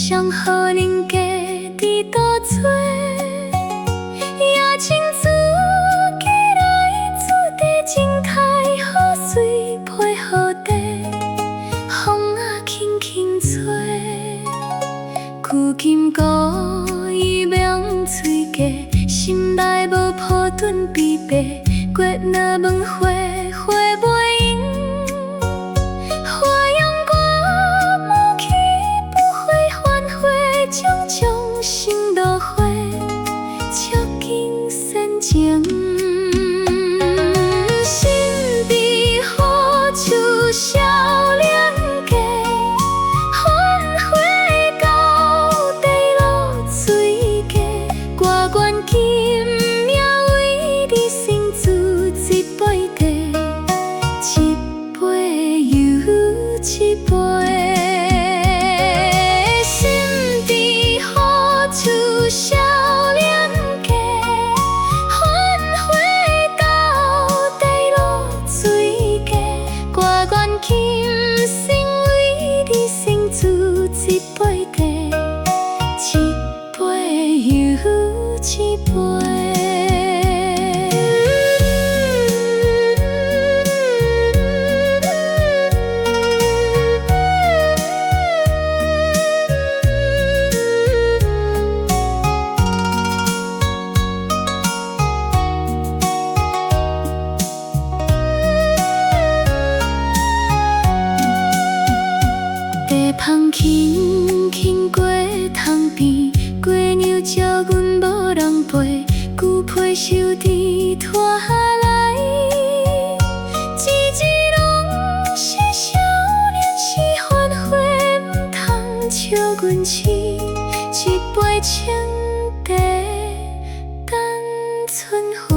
想予人家伫倒做，也情自己来注地情开好水配好地，风啊轻轻吹，旧金鼓伊명喙价，心内无抱盾悲悲，月若问花，花袂应。 将心落花，照紧深情。心比好树少两家，欢花到地落水价。歌愿今命为你成就一杯茶，一杯又一杯。 少两家，欢花到地落水价。歌愿今生为你成就一杯茶，一杯又一杯。 风轻轻过塘边，月娘照阮无人陪，旧被收伫拖下来。一拢是少年时欢花，毋通笑阮痴，一杯清茶，单纯。